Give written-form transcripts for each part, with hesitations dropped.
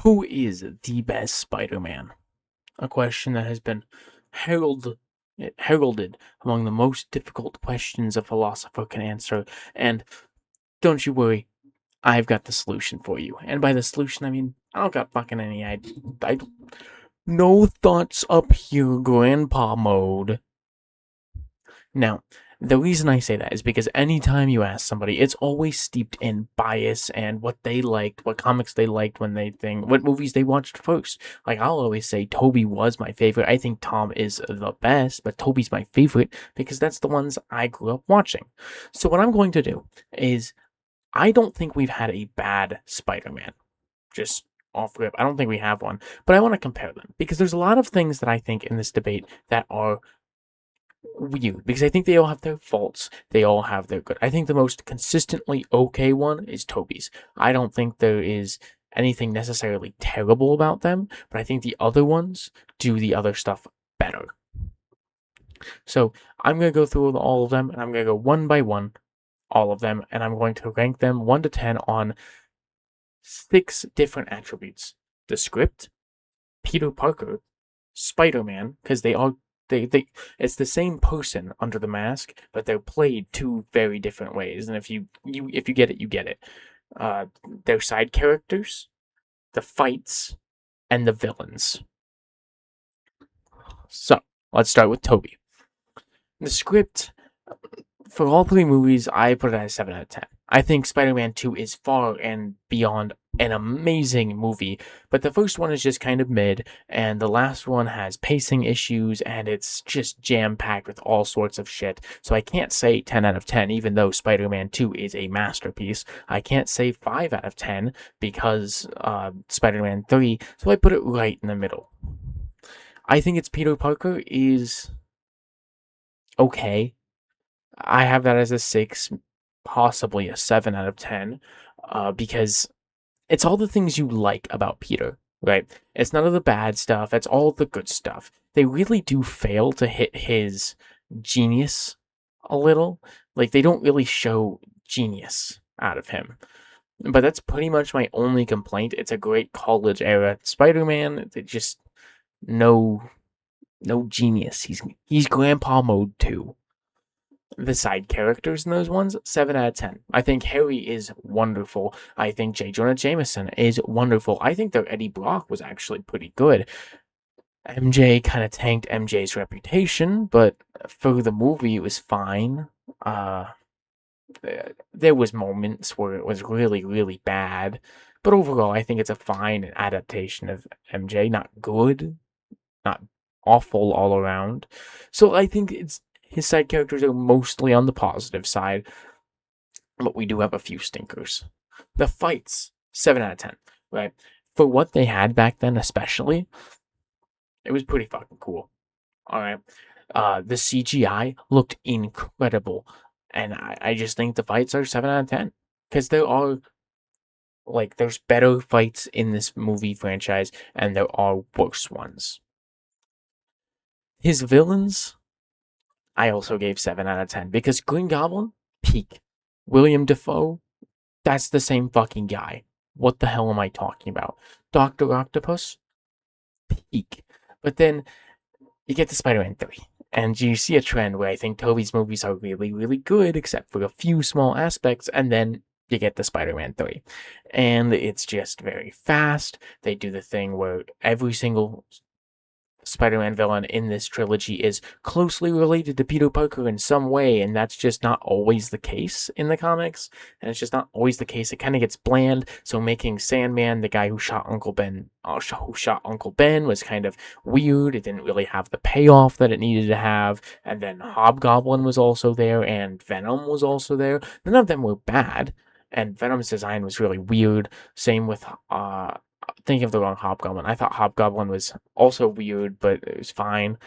Who is the best Spider-Man? A question that has been heralded among the most difficult questions a philosopher can answer. And don't you worry, I've got the solution for you. And by the solution, I mean, I don't got fucking any idea. No thoughts up here, grandpa mode. Now, the reason I say that is because anytime you ask somebody, it's always steeped in bias and what they liked, what comics they liked when they think, what movies they watched first. Like, I'll always say Tobey was my favorite. I think Tom is the best, but Tobey's my favorite because that's the ones I grew up watching. So what I'm going to do is, I don't think we've had a bad Spider-Man. Just off rip. I don't think we have one, but I want to compare them because there's a lot of things that I think in this debate that are weird because I think they all have their faults. They all have their good. I think the most consistently okay one is Tobey's. I don't think there is anything necessarily terrible about them, but I think the other ones do the other stuff better. So I'm going to go through all of them and I'm going to go one by one, all of them, and I'm going to rank them 1 to 10 on 6 different attributes. The script, Peter Parker, Spider-Man, because they it's the same person under the mask, but they're played 2 very different ways. And if you get it, you get it. Their side characters, the fights, and the villains. So let's start with Tobey. The script for all 3 movies, I put it at a 7 out of 10. I think Spider-Man 2 is far and beyond an amazing movie, but the first one is just kind of mid, and the last one has pacing issues, and it's just jam-packed with all sorts of shit. So I can't say 10 out of 10, even though Spider-Man 2 is a masterpiece. I can't say 5 out of 10 because Spider-Man 3, so I put it right in the middle. I think it's Peter Parker is okay. I have that as a 6, possibly a 7 out of 10, because it's all the things you like about Peter, right? It's none of the bad stuff, it's all the good stuff. They really do fail to hit his genius a little. Like, they don't really show genius out of him. But that's pretty much my only complaint. It's a great college era Spider-Man. They just no genius. He's grandpa mode too. The side characters in those ones, 7 out of 10. I think Harry is wonderful. I think J. Jonah Jameson is wonderful. I think their Eddie Brock was actually pretty good. MJ kind of tanked MJ's reputation, but for the movie, it was fine. There was moments where it was really, really bad, but overall, I think it's a fine adaptation of MJ. Not good, not awful all around. So I think his side characters are mostly on the positive side, but we do have a few stinkers. The fights, 7 out of 10, right? For what they had back then, especially, it was pretty fucking cool. All right. The CGI looked incredible, and I just think the fights are 7 out of 10 because there are there's better fights in this movie franchise, and there are worse ones. His villains, I also gave 7 out of 10 because Green Goblin, peak. William Dafoe, that's the same fucking guy. What the hell am I talking about? Dr. Octopus, peak. But then you get to Spider-Man 3, and you see a trend where I think Tobey's movies are really, really good, except for a few small aspects, and then you get to Spider-Man 3. And it's just very fast. They do the thing where every single Spider-Man villain in this trilogy is closely related to Peter Parker in some way, and that's just not always the case in the comics, and it's just not always the case. It kind of gets bland, so making Sandman the guy who shot Uncle Ben was kind of weird. It didn't really have the payoff that it needed to have, and then Hobgoblin was also there, and Venom was also there. None of them were bad, and Venom's design was really weird. Same with thinking of the wrong Hobgoblin. I thought Hobgoblin was also weird, but it was fine.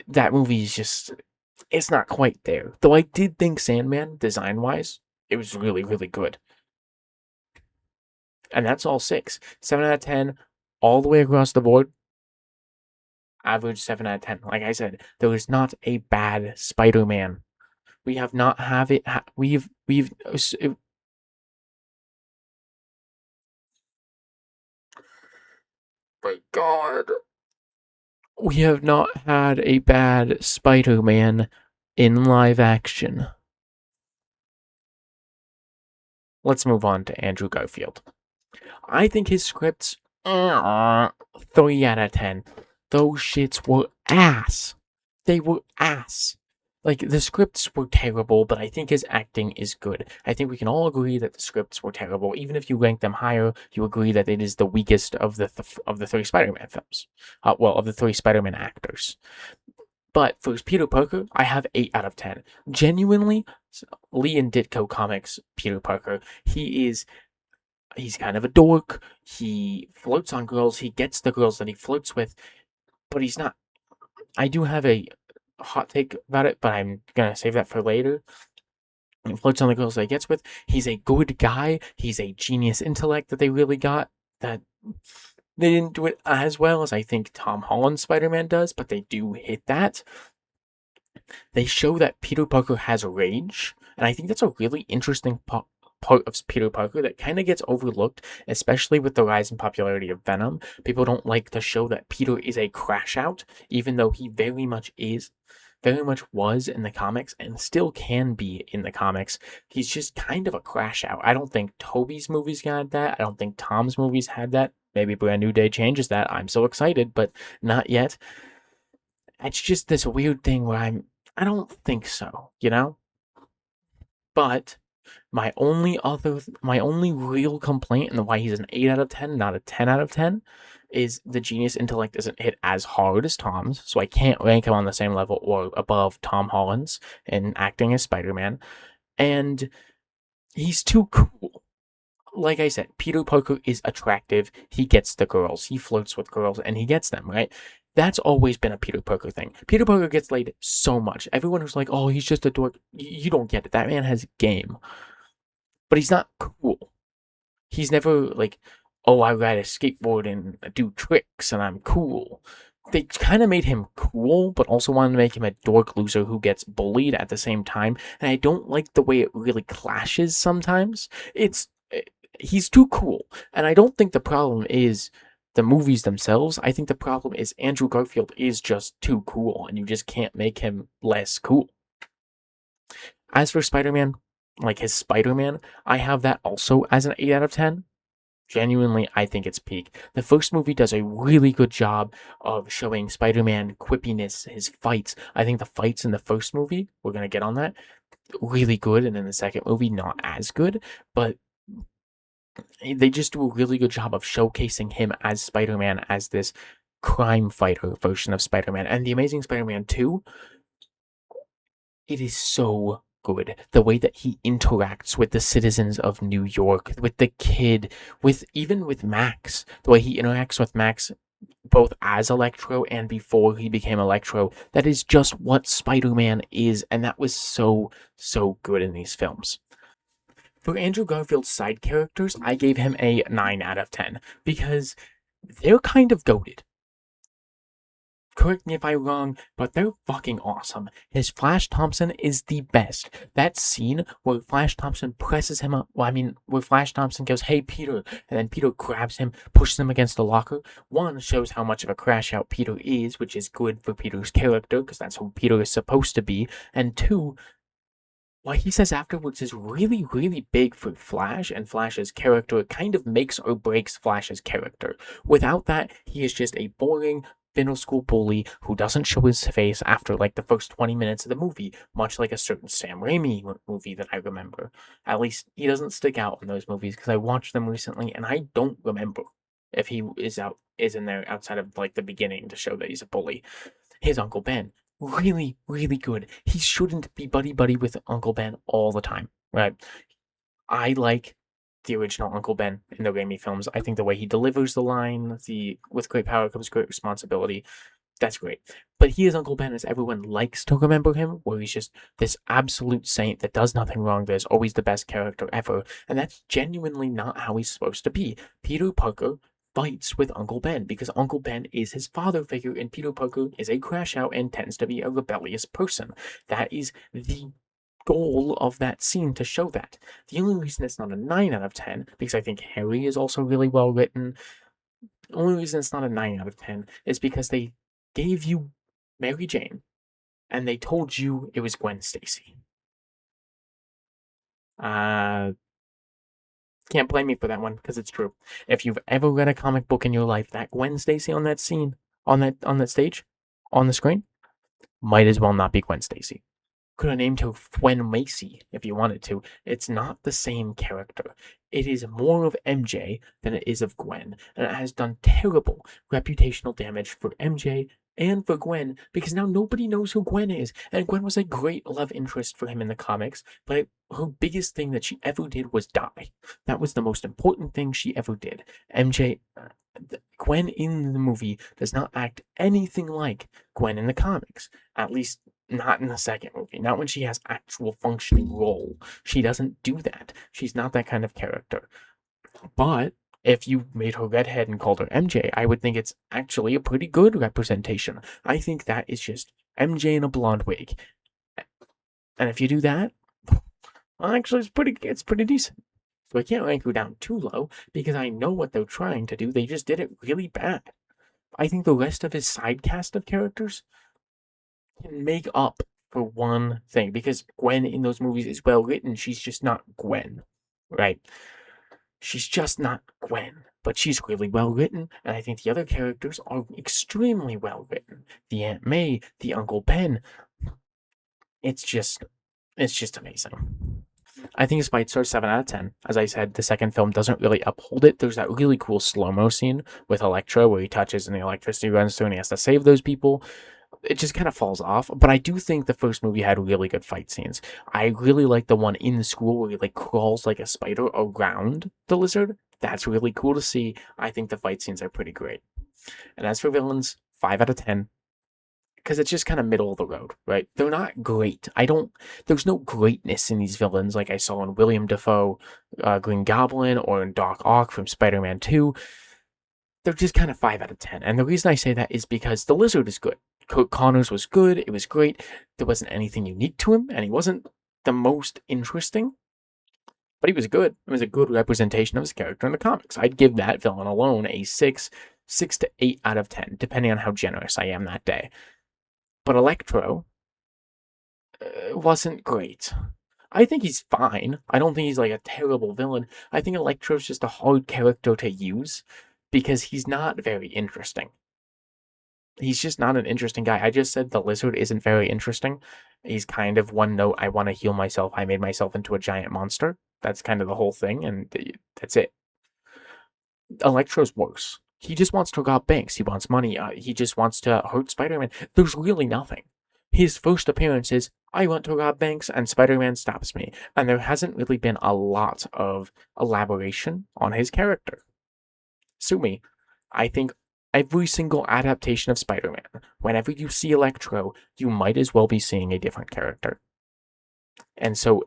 That movie is just, it's not quite there. Though I did think Sandman, design-wise, it was really, really good. And that's all 6. 7 out of 10, all the way across the board. Average 7 out of 10. Like I said, there is not a bad Spider-Man. We have not have it. My God. We have not had a bad Spider-Man in live action. Let's move on to Andrew Garfield. I think his scripts, 3 out of 10. Those shits were ass. They were ass. Like, the scripts were terrible, but I think his acting is good. I think we can all agree that the scripts were terrible. Even if you rank them higher, you agree that it is the weakest of the 3 Spider-Man films. Of the 3 Spider-Man actors. But for Peter Parker, I have 8 out of 10. Genuinely, Lee and Ditko Comics Peter Parker, he's kind of a dork. He floats on girls. He gets the girls that he floats with, but he's not. I do have a hot take about it, but I'm gonna save that for later. He floats on the girls that he gets with. He's a good guy. He's a genius intellect that they really got. That they didn't do it as well as I think Tom Holland's Spider-Man does, but they do hit that. They show that Peter Parker has rage, and I think that's a really interesting part of Peter Parker that kind of gets overlooked, especially with the rise in popularity of Venom. People don't like to show that Peter is a crash out, even though he very much was in the comics and still can be in the comics. He's just kind of a crash out. I don't think Tobey's movies had that. I don't think Tom's movies had that. Maybe Brand New Day changes that. I'm so excited, but not yet. It's just this weird thing where I don't think so, you know? But my only real complaint and why he's an 8 out of 10, not a 10 out of 10, is the genius intellect isn't hit as hard as Tom's, so I can't rank him on the same level or above Tom Holland's in acting as Spider-Man. And he's too cool. Like I said, Peter Parker is attractive. He gets the girls. He flirts with girls and he gets them, right? That's always been a Peter Parker thing. Peter Parker gets laid so much. Everyone who's like, oh, he's just a dork. You don't get it. That man has game. But he's not cool. He's never like, oh, I ride a skateboard and do tricks and I'm cool. They kind of made him cool, but also wanted to make him a dork loser who gets bullied at the same time. And I don't like the way it really clashes sometimes. He's too cool. And I don't think the problem is the movies themselves. I think the problem is Andrew Garfield is just too cool, and you just can't make him less cool. As for Spider-Man, like his Spider-Man, I have that also as an 8 out of 10. Genuinely, I think it's peak. The first movie does a really good job of showing Spider-Man quippiness, his fights. I think the fights in the first movie, we're going to get on that, really good, and in the second movie, not as good, but they just do a really good job of showcasing him as Spider-Man, as this crime fighter version of Spider-Man. And The Amazing Spider-Man 2, it is so good. The way that he interacts with the citizens of New York, with the kid, even with Max, the way he interacts with Max both as Electro and before he became Electro, that is just what Spider-Man is, and that was so good in these films. For Andrew Garfield's side characters, I gave him a 9 out of 10 because they're kind of goated. Correct me if I'm wrong, but they're fucking awesome. His Flash Thompson is the best. That scene where Flash Thompson presses him up, where Flash Thompson goes, hey Peter, and then Peter grabs him, pushes him against the locker. One, shows how much of a crash out Peter is, which is good for Peter's character, because that's who Peter is supposed to be. And two, what he says afterwards is really, really big for Flash and Flash's character. It kind of makes or breaks Flash's character. Without that, he is just a boring middle school bully who doesn't show his face after like the first 20 minutes of the movie, much like a certain Sam Raimi movie that I remember. At least he doesn't stick out in those movies because I watched them recently and I don't remember if he is in there outside of like the beginning to show that he's a bully. His Uncle Ben, really, really good. He shouldn't be buddy with Uncle Ben all the time, right? I like the original Uncle Ben in the Raimi films. I think the way he delivers the line, with great power comes great responsibility, that's great. But he is Uncle Ben as everyone likes to remember him, where he's just this absolute saint that does nothing wrong, that is always the best character ever, and that's genuinely not how he's supposed to be. Peter Parker fights with Uncle Ben because Uncle Ben is his father figure and Peter Parker is a crash out and tends to be a rebellious person. That is the goal of that scene, to show that. The only reason it's not a 9 out of 10, because I think Harry is also really well written. The only reason it's not a 9 out of 10 is because they gave you Mary Jane and they told you it was Gwen Stacy. Uh, can't blame me for that one because it's true. If you've ever read a comic book in your life, that Gwen Stacy on that scene, on that stage, on the screen, might as well not be Gwen Stacy. Could have named her Gwen Macy if you wanted to. It's not the same character. It is more of MJ than it is of Gwen, and it has done terrible reputational damage for MJ and for Gwen because now nobody knows who Gwen is. And Gwen was a great love interest for him in the comics, but her biggest thing that she ever did was die. That was the most important thing she ever did. MJ, Gwen in the movie does not act anything like Gwen in the comics, at least not in the second movie. Not when she has actual functioning role. She doesn't do that. She's not that kind of character. But if you made her redhead and called her MJ, I would think it's actually a pretty good representation. I think that is just MJ in a blonde wig. And if you do that, well, actually it's pretty decent. So I can't rank her down too low because I know what they're trying to do. They just did it really bad. I think the rest of his side cast of characters can make up for one thing because Gwen in those movies is well written. She's just not Gwen, right? She's just not Gwen, but she's really well written, and I think the other characters are extremely well written. The Aunt May, the Uncle Ben. It's just amazing. I think it's Fight Star 7 out of 10. As I said, the second film doesn't really uphold it. There's that really cool slow-mo scene with Electro where he touches and the electricity runs through and he has to save those people. It just kind of falls off, but I do think the first movie had really good fight scenes. I really like the one in the school where he like crawls like a spider around the lizard. That's really cool to see. I think the fight scenes are pretty great. And as for villains, 5 out of 10. Because it's just kind of middle of the road, right? They're not great. There's no greatness in these villains like I saw in William Dafoe, Green Goblin, or in Doc Ock from Spider-Man 2. They're just kind of 5 out of 10. And the reason I say that is because the lizard is good. Kurt Connors was good. It was great. There wasn't anything unique to him, and he wasn't the most interesting, but he was good. It was a good representation of his character in the comics. I'd give that villain alone a 6 to 8 out of 10, depending on how generous I am that day. But Electro wasn't great. I think he's fine. I don't think he's like a terrible villain. I think Electro's just a hard character to use because he's not very interesting. He's just not an interesting guy. I just said the lizard isn't very interesting. He's kind of one note, I want to heal myself. I made myself into a giant monster. That's kind of the whole thing, and that's it. Electro's worse. He just wants to rob banks. He wants money. He just wants to hurt Spider-Man. There's really nothing. His first appearance is, I want to rob banks, and Spider-Man stops me. And there hasn't really been a lot of elaboration on his character. Sue me. I think every single adaptation of Spider-Man, whenever you see Electro, you might as well be seeing a different character. And so,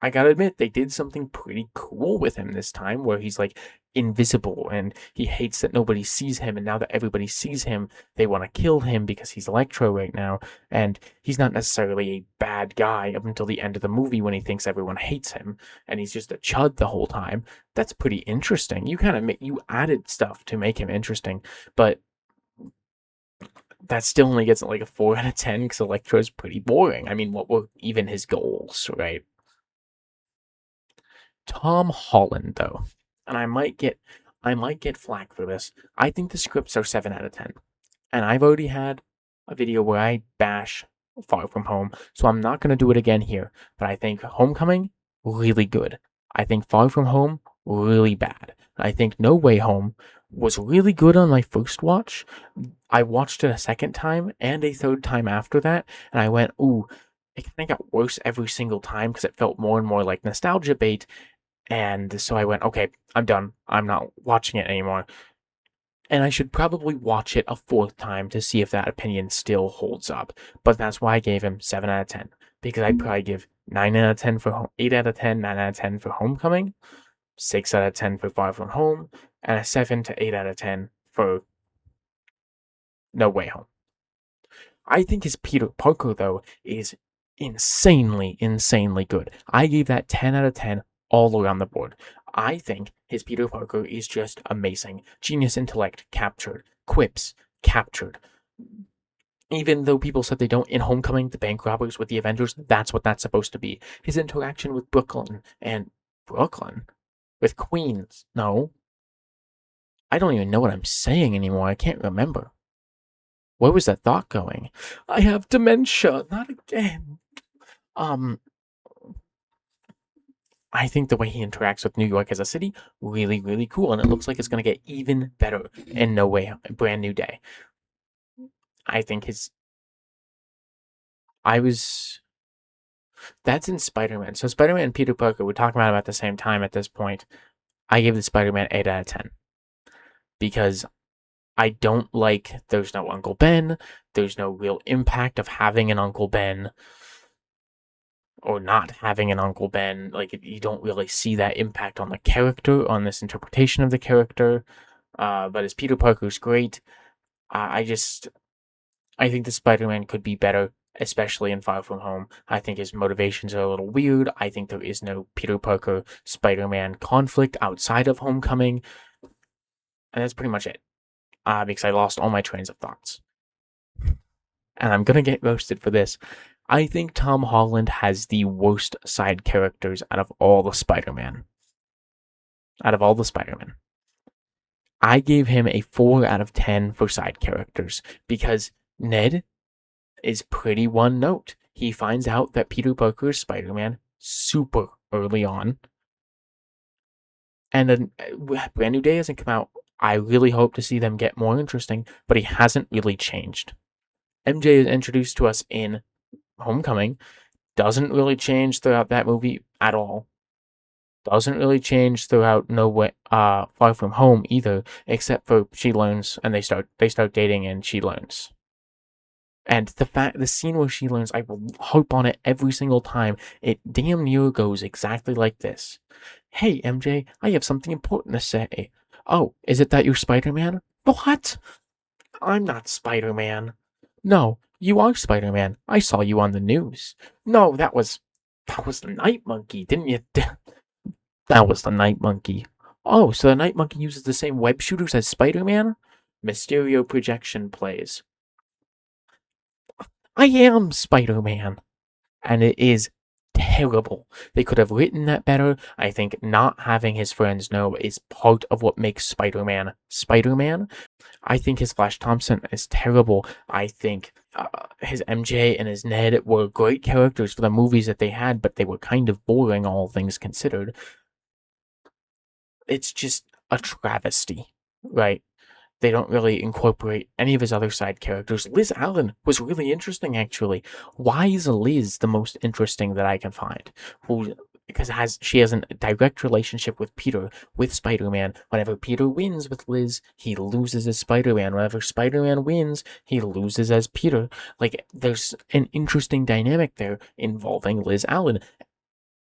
I gotta admit, they did something pretty cool with him this time, where he's like invisible and he hates that nobody sees him, and now that everybody sees him, they want to kill him because he's Electro right now, and he's not necessarily a bad guy up until the end of the movie when he thinks everyone hates him, and he's just a chud the whole time. That's pretty interesting. You added stuff to make him interesting, but that still only gets like a 4 out of 10 because Electro's pretty boring. I mean, what were even his goals, right? Tom Holland, though, and I might get flack for this. I think the scripts are 7 out of 10, and I've already had a video where I bash Far From Home, so I'm not gonna do it again here. But I think Homecoming really good. I think Far From Home really bad. I think No Way Home was really good on my first watch. I watched it a second time and a third time after that, and I went, ooh. It kind of got worse every single time because it felt more and more like nostalgia bait. And so I went, okay, I'm done. I'm not watching it anymore. And I should probably watch it a 4th time to see if that opinion still holds up. But that's why I gave him 7 out of 10. Because I'd probably give 9 out of 10 for 8 out of 10, 9 out of 10 for Homecoming, 6 out of 10 for Far From Home, and a 7 to 8 out of 10 for No Way Home. I think his Peter Parker, though, is insanely good. I gave that 10 out of 10 all around the board. I think his Peter Parker is just amazing. Genius intellect captured, quips captured. Even though people said they don't in Homecoming, the bank robbers with the Avengers, that's what that's supposed to be. His interaction with Brooklyn with Queens. No, I don't even know what I'm saying anymore. I can't remember. Where was that thought going? I have dementia. Not again. Um, I think the way he interacts with New York as a city, really, really cool. And it looks like it's going to get even better in No Way, Brand New Day. I think that's in Spider-Man. So Spider-Man and Peter Parker, we're talking about them at the same time at this point. I gave the Spider-Man 8 out of 10. Because I don't like, there's no Uncle Ben. There's no real impact of having an Uncle Ben or not having an Uncle Ben. Like, you don't really see that impact on the character, on this interpretation of the character. But as Peter Parker's great. I think the Spider-Man could be better, especially in Far From Home. I think his motivations are a little weird. I think there is no Peter Parker Spider-Man conflict outside of Homecoming. And that's pretty much it. Because I lost all my trains of thoughts. And I'm going to get roasted for this. I think Tom Holland has the worst side characters out of all the Spider-Man. I gave him a 4 out of 10 for side characters because Ned is pretty one note. He finds out that Peter Parker is Spider-Man super early on. And then Brand New Day hasn't come out. I really hope to see them get more interesting, but he hasn't really changed. MJ is introduced to us in Homecoming, doesn't really change throughout that movie at all. Doesn't really change throughout Far From Home either, except for she learns and they start dating and she learns. And the scene where she learns, I will harp on it every single time. It damn near goes exactly like this. Hey, MJ, I have something important to say. Oh, is it that you're Spider-Man? What? I'm not Spider-Man. No, you are Spider-Man. I saw you on the news. No, that was the Night Monkey, didn't you? That was the Night Monkey. Oh, so the Night Monkey uses the same web shooters as Spider-Man? Mysterio projection plays. I am Spider-Man. And it is terrible. They could have written that better. I think not having his friends know is part of what makes Spider-Man Spider-Man. I think his Flash Thompson is terrible. I think his MJ and his Ned were great characters for the movies that they had, but they were kind of boring, all things considered. It's just a travesty, right? They don't really incorporate any of his other side characters. Liz Allen was really interesting, actually. Why is Liz the most interesting that I can find? Because she has a direct relationship with Peter, with Spider-Man. Whenever Peter wins with Liz, he loses as Spider-Man. Whenever Spider-Man wins, he loses as Peter. Like, there's an interesting dynamic there involving Liz Allen.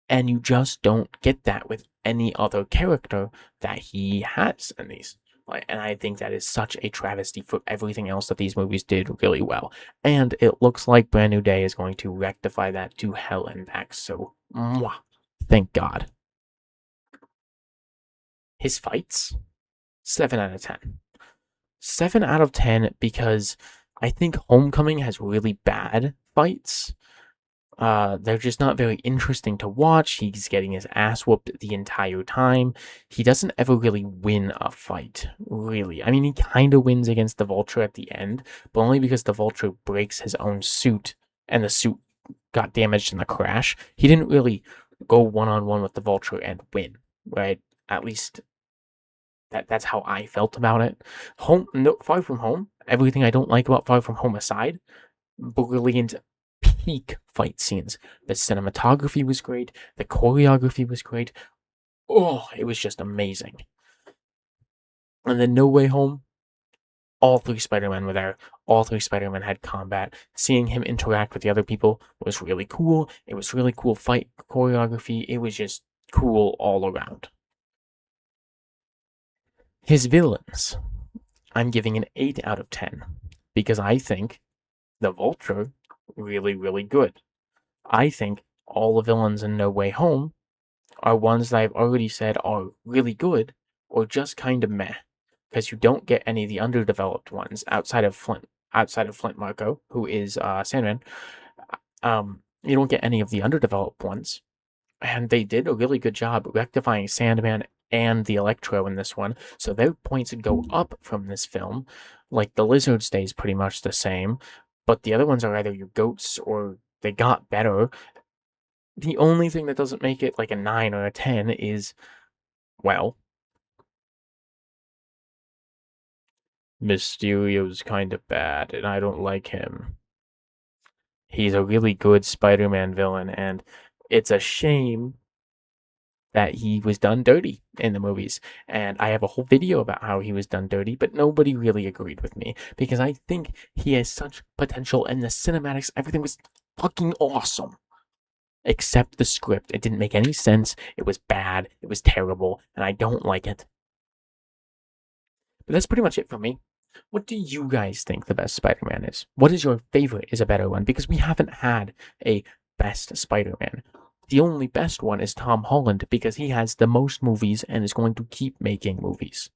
And you just don't get that with any other character that he has in these. And I think that is such a travesty for everything else that these movies did really well. And it looks like Brand New Day is going to rectify that to hell and back. So, thank God. His fights, 7 out of 10. 7 out of 10 because I think Homecoming has really bad fights. They're just not very interesting to watch. He's getting his ass whooped the entire time. He doesn't ever really win a fight, really. I mean, he kind of wins against the Vulture at the end, but only because the Vulture breaks his own suit, and the suit got damaged in the crash. He didn't really go one-on-one with the Vulture and win, right? At least that's how I felt about it. Far From Home, everything I don't like about Far From Home aside, brilliant peak fight scenes. The cinematography was great. The choreography was great. Oh, it was just amazing. And then No Way Home, all 3 Spider-Men were there. All 3 Spider-Men had combat. Seeing him interact with the other people was really cool. It was really cool fight choreography. It was just cool all around. His villains, I'm giving an 8 out of 10 because I think the Vulture really, really good. I think all the villains in No Way Home are ones that I've already said are really good or just kind of meh, because you don't get any of the underdeveloped ones outside of Flint Marco, who is Sandman. You don't get any of the underdeveloped ones, and they did a really good job rectifying Sandman and the Electro in this one, so their points would go up from this film. Like the Lizard stays pretty much the same, but the other ones are either your goats or they got better. The only thing that doesn't make it like a 9 or a 10 is, well, Mysterio's kind of bad, and I don't like him. He's a really good Spider-Man villain, and it's a shame that he was done dirty in the movies. And I have a whole video about how he was done dirty, but nobody really agreed with me because I think he has such potential, and the cinematics, everything was fucking awesome. Except the script. It didn't make any sense. It was bad. It was terrible, and I don't like it. But that's pretty much it for me. What do you guys think the best Spider-Man is? What is your favorite is a better one? Because we haven't had a best Spider-Man. The only best one is Tom Holland because he has the most movies and is going to keep making movies.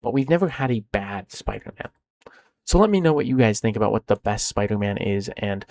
But we've never had a bad Spider-Man. So let me know what you guys think about what the best Spider-Man is, and